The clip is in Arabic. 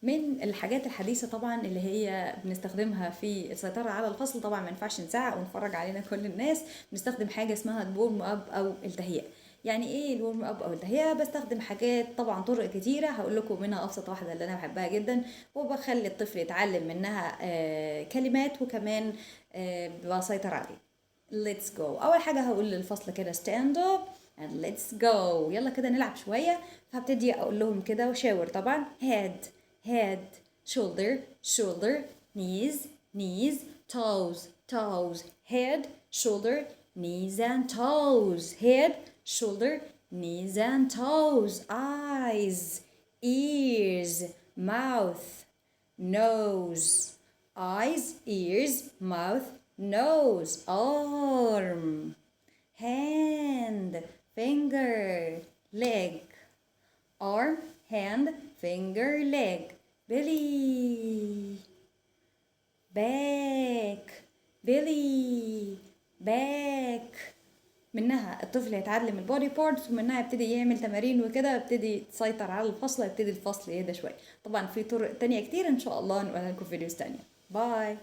من الحاجات الحديثة طبعا اللي هي بنستخدمها في السيطرة على الفصل، طبعا ما ينفعش نزعق ونتفرج علينا كل الناس، بنستخدم حاجة اسمها الورم اب او التهيئة. يعني ايه الورم اب او التهيئة؟ بستخدم حاجات طبعا طرق كتيرة، هقول لكم منها ابسط واحدة اللي انا بحبها جدا وبخلي الطفل يتعلم منها كلمات، وكمان بسيطر عليه. let's go. اول حاجة هقول للفصل كده stand up and let's go، يلا كده نلعب شوية. فهبتدي اقول لهم كده وشاور طبعا head shoulder shoulder knees knees toes toes head shoulder knees and toes head shoulder knees and toes eyes ears mouth nose eyes ears mouth nose arm hand finger leg arm hand finger leg belly back belly back. منها الطفل يتعلم البودي بارتس، ومنها يبتدي يعمل تمارين وكده، يبتدي تسيطر على الفصل، يبتدي الفصل يهدى شويه. طبعا في طرق تانية كتير ان شاء الله نقولها لكم في فيديوز تانية. باي.